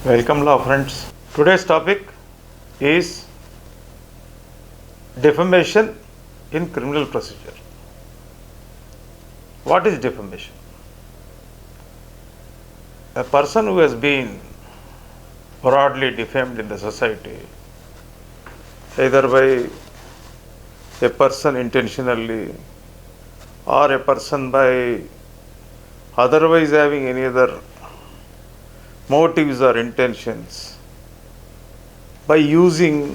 Welcome, law friends. Today's topic is defamation in criminal procedure. What is defamation? A person who has been broadly defamed in the society, either by a person intentionally or a person by otherwise having any other motives or intentions, by using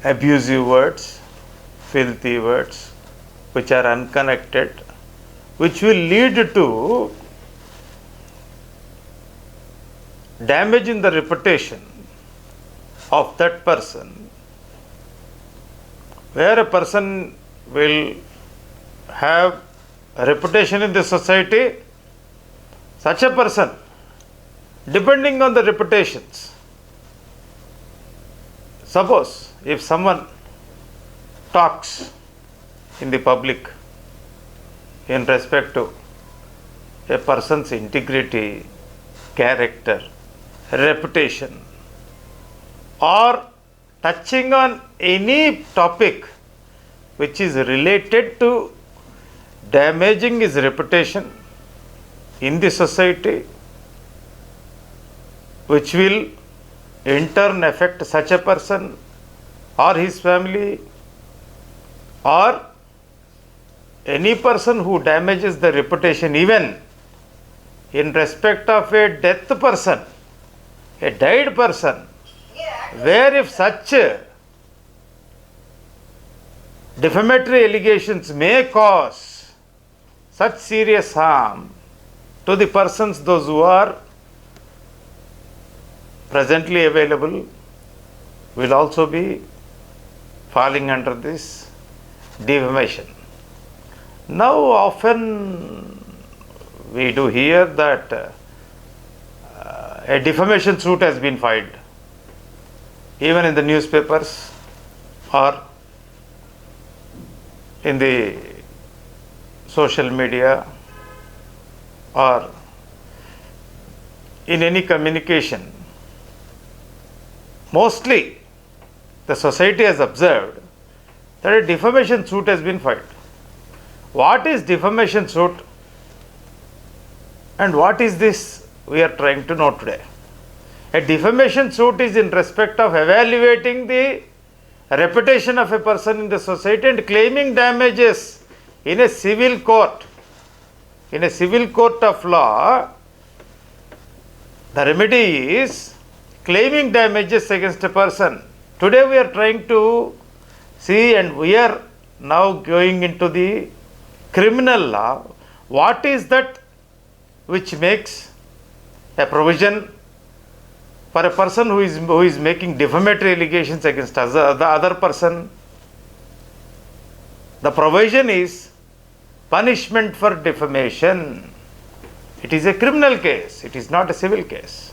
abusive words, filthy words, which are unconnected, which will lead to damage in the reputation of that person, where a person will have a reputation in the society. Such a person, depending on the reputations, suppose if someone talks in the public in respect to a person's integrity, character, reputation, or touching on any topic which is related to damaging his reputation in the society, which will in turn affect such a person or his family, or any person who damages the reputation even in respect of a dead person, a died person, where if such defamatory allegations may cause such serious harm to the persons, those who are presently available, will also be falling under this defamation. Now, often we do hear that a defamation suit has been filed, even in the newspapers or in the social media or in any communication. Mostly the society has observed that a defamation suit has been filed. What is defamation suit and what is this we are trying to know today? A defamation suit is in respect of evaluating the reputation of a person in the society and claiming damages in a civil court. In a civil court of law, the remedy is claiming damages against a person. Today we are trying to see, and we are now going into the criminal law. What is that which makes a provision for a person who is making defamatory allegations against the other person? The provision is punishment for defamation. It is a criminal case, it is not a civil case.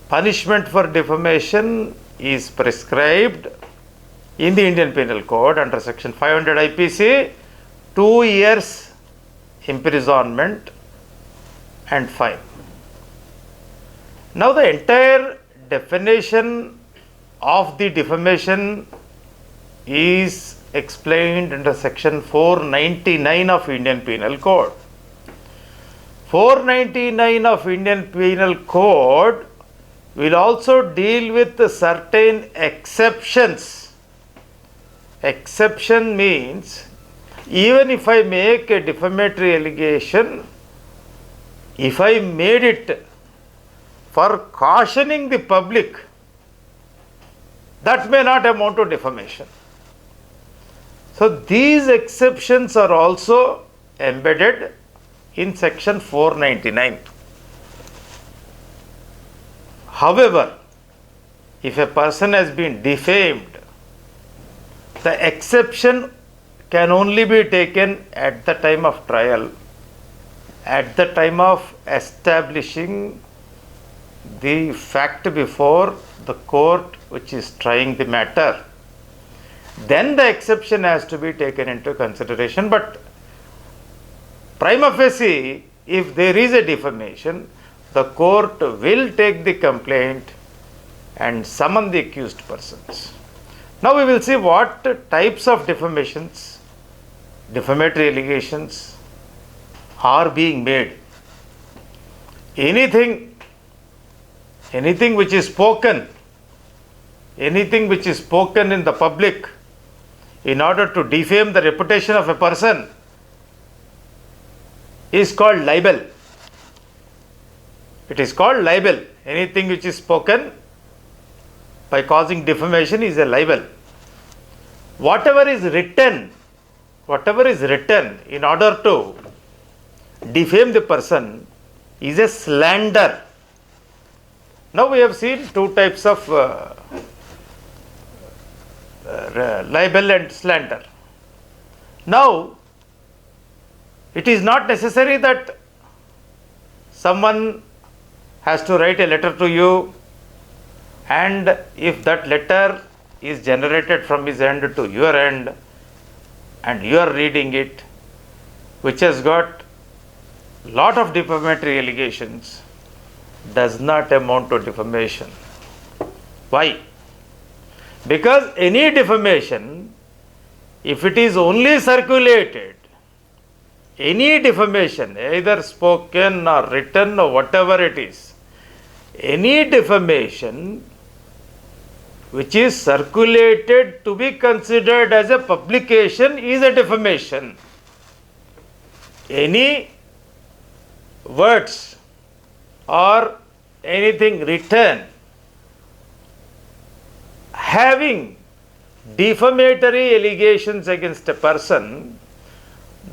Punishment for defamation is prescribed in the Indian Penal Code under section 500 IPC, 2 years imprisonment and fine. Now, the entire definition of the defamation is explained under section 499 of Indian Penal Code. 499 of Indian Penal Code will also deal with certain exceptions. Exception means even if I make a defamatory allegation, if I made it for cautioning the public, that may not amount to defamation. So these exceptions are also embedded in section 499. However, if a person has been defamed, the exception can only be taken at the time of trial, at the time of establishing the fact before the court which is trying the matter. Then the exception has to be taken into consideration. But prima facie, if there is a defamation, the court will take the complaint and summon the accused persons. Now we will see what types of defamations, defamatory allegations are being made. Anything which is spoken in the public in order to defame the reputation of a person is called libel. It is called libel. Anything which is spoken by causing defamation is a libel. Whatever is written in order to defame the person is a slander. Now we have seen two types of libel and slander. Now it is not necessary that someone has to write a letter to you, and if that letter is generated from his end to your end and you are reading it, which has got lot of defamatory allegations, does not amount to defamation. Why? Because any defamation, if it is only circulated, any defamation, either spoken or written or whatever it is, any defamation which is circulated to be considered as a publication is a defamation. Any words or anything written having defamatory allegations against a person,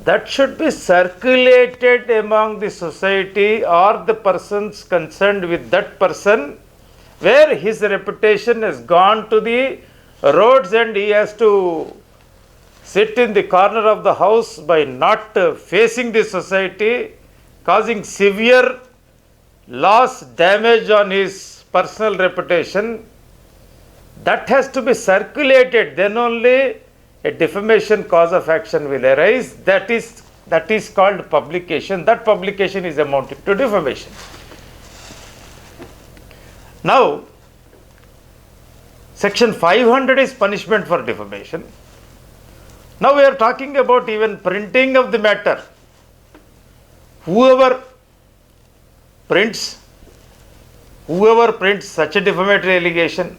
that should be circulated among the society or the persons concerned with that person, where his reputation has gone to the roads and he has to sit in the corner of the house by not facing the society, causing severe loss, damage on his personal reputation. That has to be circulated, then only a defamation cause of action will arise. That is called publication. That publication is amounting to defamation. Now, section 500 is punishment for defamation. Now we are talking about even printing of the matter. Whoever prints such a defamatory allegation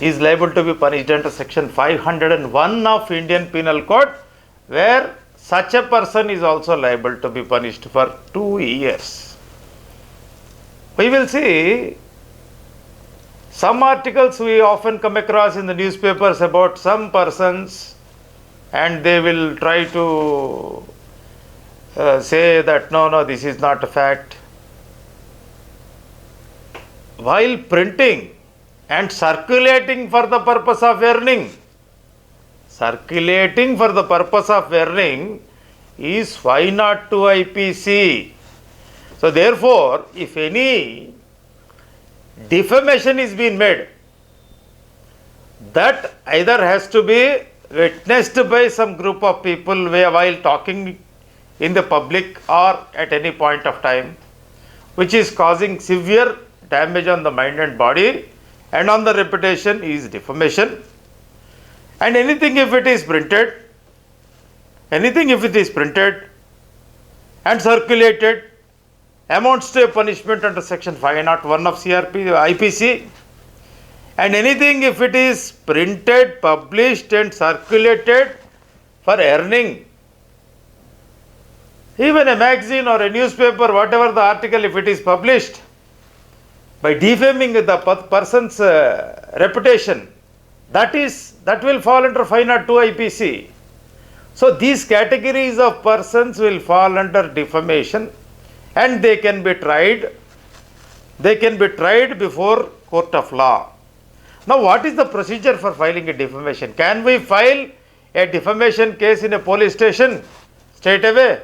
is liable to be punished under section 501 of Indian Penal Code, where such a person is also liable to be punished for 2 years. We will see some articles we often come across in the newspapers about some persons, and they will try to say that no, this is not a fact. While printing and circulating for the purpose of earning is 502 IPC. So therefore, if any defamation is being made, that either has to be witnessed by some group of people while talking in the public or at any point of time, which is causing severe damage on the mind and body and on the reputation, is defamation. And anything if it is printed and circulated amounts to a punishment under section 501 of IPC. And anything if it is printed, published and circulated for earning, even a magazine or a newspaper, whatever the article, if it is published by defaming the person's reputation, that will fall under 502 IPC. So these categories of persons will fall under defamation, and they can be tried before court of law. Now, what is the procedure for filing a defamation? Can we file a defamation case in a police station straight away?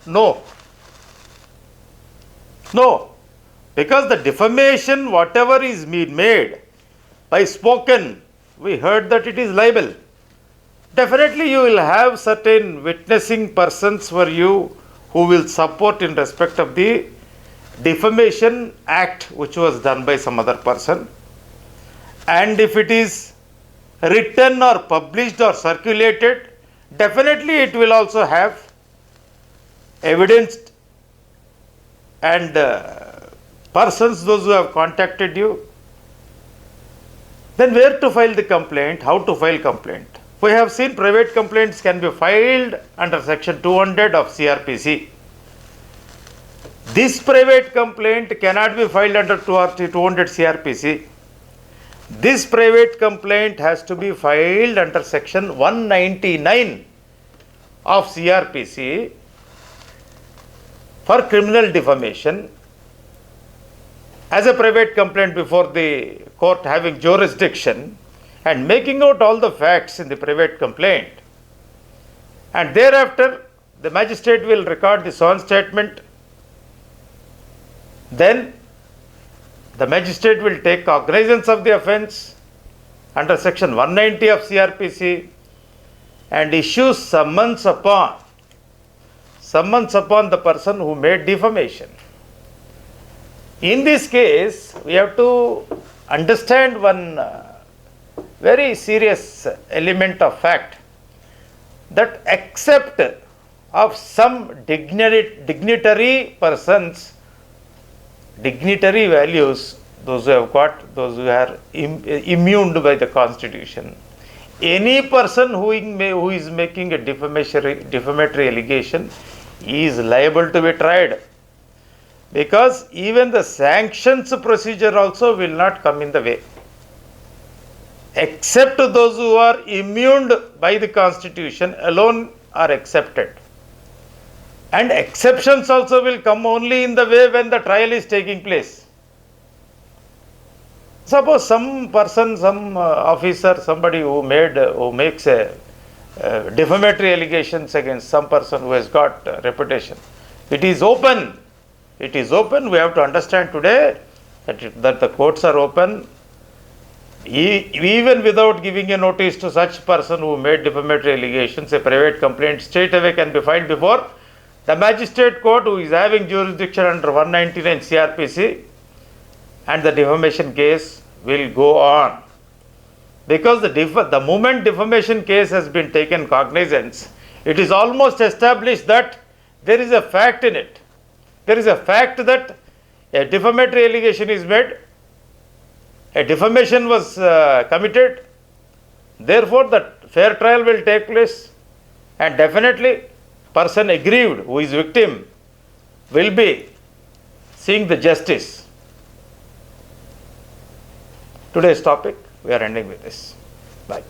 No, because the defamation, whatever is being made by spoken, we heard that it is libel. Definitely you will have certain witnessing persons for you who will support in respect of the defamation act which was done by some other person, and if it is written or published or circulated, definitely it will also have evidence and persons, those who have contacted you. Then where to file the complaint, how to file complaint? We have seen private complaints can be filed under section 200 of CRPC. This private complaint cannot be filed under 200 CRPC. This private complaint has to be filed under section 199 of CRPC for criminal defamation as a private complaint before the court having jurisdiction and making out all the facts in the private complaint. And thereafter, the magistrate will record the sworn statement. Then the magistrate will take cognizance of the offence under section 190 of CRPC and issue summons upon the person who made defamation. In this case, we have to understand one very serious element of fact, that except of some dignitary persons, dignitary values, those who have got, those who are immune by the constitution, any person who is making a defamatory allegation is liable to be tried, because even the sanctions procedure also will not come in the way, except those who are immune by the constitution alone are accepted. And exceptions also will come only in the way when the trial is taking place. Suppose some person, some officer, somebody who makes a defamatory allegations against some person who has got reputation. It is open. It is open. We have to understand today that the courts are open. Even without giving a notice to such person who made defamatory allegations, a private complaint straight away can be filed before the magistrate court, who is having jurisdiction under 199 CRPC, and the defamation case will go on. Because the moment defamation case has been taken cognizance, it is almost established that there is a fact in it. There is a fact that a defamatory allegation is made, a defamation was committed, therefore the fair trial will take place, and definitely person aggrieved, who is victim, will be seeing the justice. Today's topic, we are ending with this. Bye.